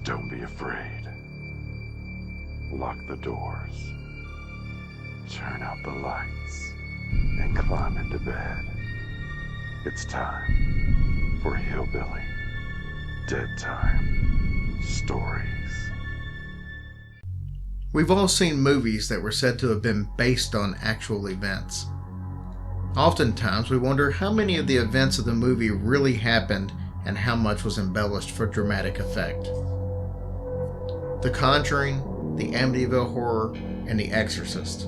Don't be afraid. Lock the doors. Turn out the lights and climb into bed. It's time for Hillbilly Dead Time Stories. We've all seen movies that were said to have been based on actual events. Oftentimes we wonder how many of the events of the movie really happened and how much was embellished for dramatic effect. The Conjuring, the Amityville Horror, and The Exorcist.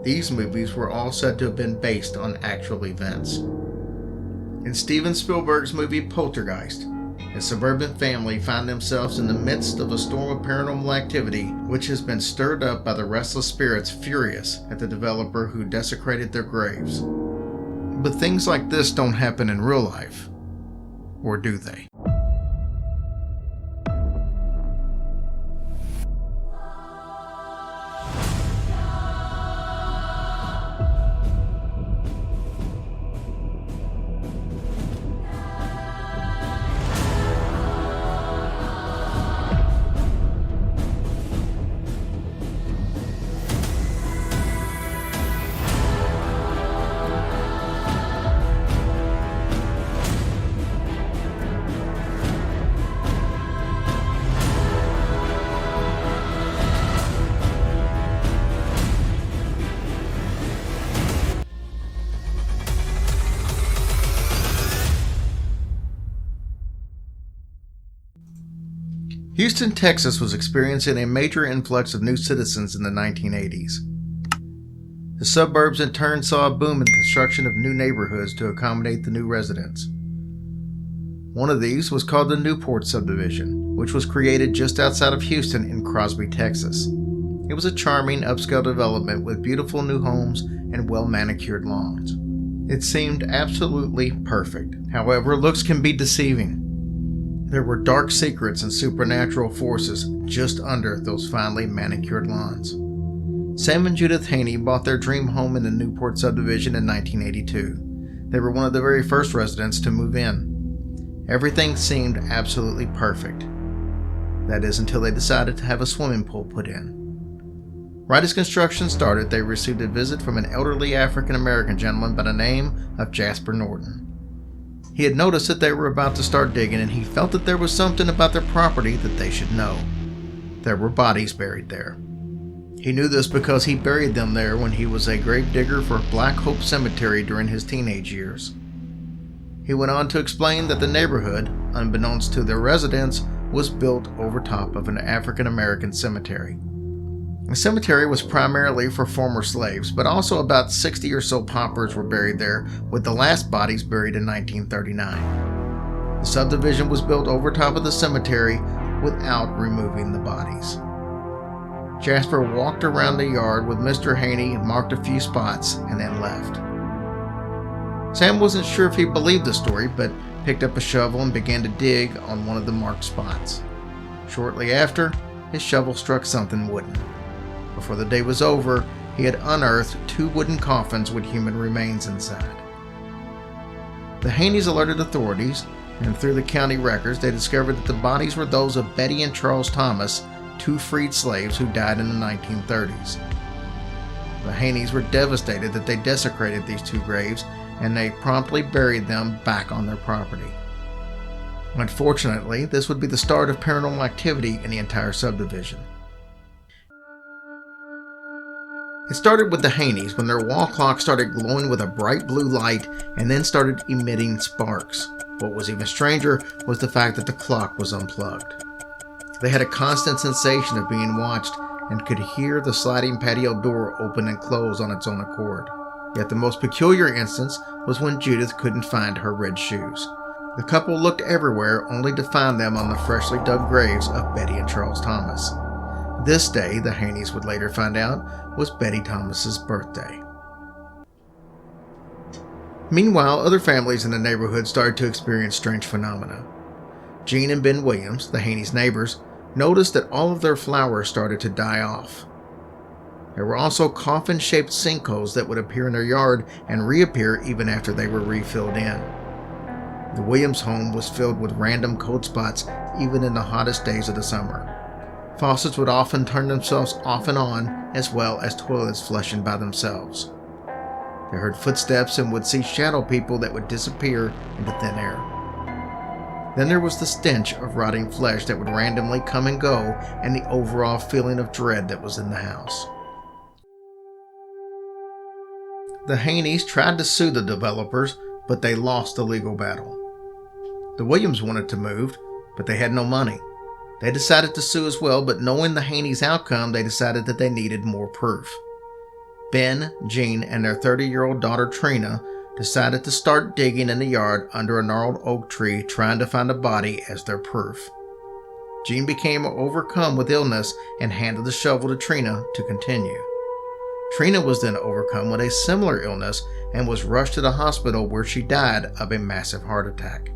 These movies were all said to have been based on actual events. In Steven Spielberg's movie Poltergeist, a suburban family find themselves in the midst of a storm of paranormal activity which has been stirred up by the restless spirits furious at the developer who desecrated their graves. But things like this don't happen in real life, or do they? Houston, Texas was experiencing a major influx of new citizens in the 1980s. The suburbs in turn saw a boom in the construction of new neighborhoods to accommodate the new residents. One of these was called the Newport subdivision, which was created just outside of Houston in Crosby, Texas. It was a charming upscale development with beautiful new homes and well-manicured lawns. It seemed absolutely perfect. However, looks can be deceiving. There were dark secrets and supernatural forces just under those finely manicured lawns. Sam and Judith Haney bought their dream home in the Newport subdivision in 1982. They were one of the very first residents to move in. Everything seemed absolutely perfect. That is, until they decided to have a swimming pool put in. Right as construction started, they received a visit from an elderly African-American gentleman by the name of Jasper Norton. He had noticed that they were about to start digging, and he felt that there was something about their property that they should know. There were bodies buried there. He knew this because he buried them there when he was a grave digger for Black Hope Cemetery during his teenage years. He went on to explain that the neighborhood, unbeknownst to their residents, was built over top of an African-American cemetery. The cemetery was primarily for former slaves, but also about 60 or so paupers were buried there, with the last bodies buried in 1939. The subdivision was built over top of the cemetery without removing the bodies. Jasper walked around the yard with Mr. Haney and marked a few spots and then left. Sam wasn't sure if he believed the story, but picked up a shovel and began to dig on one of the marked spots. Shortly after, his shovel struck something wooden. Before the day was over, he had unearthed 2 wooden coffins with human remains inside. The Haneys alerted authorities, and through the county records, they discovered that the bodies were those of Betty and Charles Thomas, 2 freed slaves who died in the 1930s. The Haneys were devastated that they desecrated these 2 graves, and they promptly buried them back on their property. Unfortunately, this would be the start of paranormal activity in the entire subdivision. It started with the Haneys when their wall clock started glowing with a bright blue light and then started emitting sparks. What was even stranger was the fact that the clock was unplugged. They had a constant sensation of being watched and could hear the sliding patio door open and close on its own accord. Yet the most peculiar instance was when Judith couldn't find her red shoes. The couple looked everywhere only to find them on the freshly dug graves of Betty and Charles Thomas. This day, the Haneys would later find out, was Betty Thomas's birthday. Meanwhile, other families in the neighborhood started to experience strange phenomena. Jean and Ben Williams, the Haneys' neighbors, noticed that all of their flowers started to die off. There were also coffin-shaped sinkholes that would appear in their yard and reappear even after they were refilled in. The Williams home was filled with random cold spots even in the hottest days of the summer. Faucets would often turn themselves off and on, as well as toilets flushing by themselves. They heard footsteps and would see shadow people that would disappear into thin air. Then there was the stench of rotting flesh that would randomly come and go, and the overall feeling of dread that was in the house. The Haneys tried to sue the developers, but they lost the legal battle. The Williams wanted to move, but they had no money. They decided to sue as well, but knowing the Haneys' outcome, they decided that they needed more proof. Ben, Jean, and their 30-year-old daughter Trina decided to start digging in the yard under a gnarled oak tree, trying to find a body as their proof. Jean became overcome with illness and handed the shovel to Trina to continue. Trina was then overcome with a similar illness and was rushed to the hospital, where she died of a massive heart attack.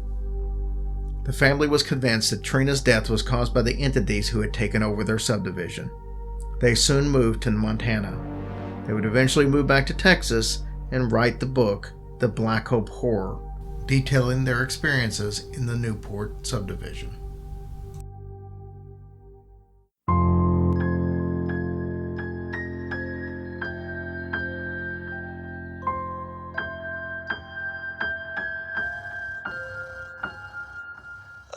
The family was convinced that Trina's death was caused by the entities who had taken over their subdivision. They soon moved to Montana. They would eventually move back to Texas and write the book, The Black Hope Horror, detailing their experiences in the Newport subdivision.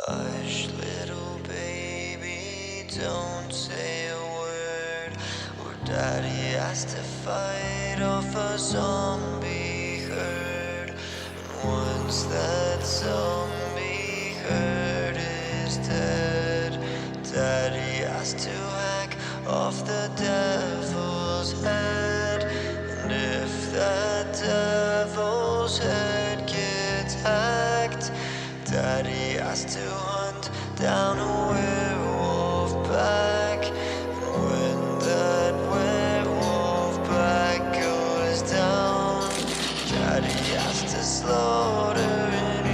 Hush, little baby, don't say a word, or Daddy has to fight off a zombie herd. And once that zombie herd is dead, Daddy has to hack off the devil's head. And if that devil's head gets hacked, Daddy has to hunt down a werewolf pack. And when that werewolf pack goes down, Daddy has to slaughter an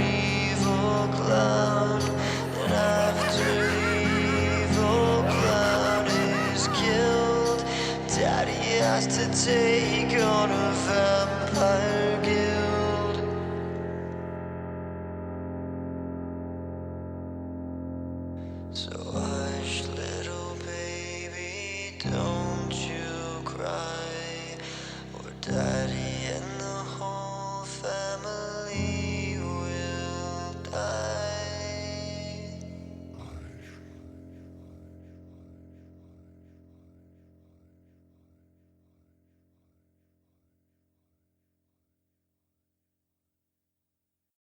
evil clown. And after the evil clown is killed, Daddy has to take on a vampire guild. So hush, little baby, don't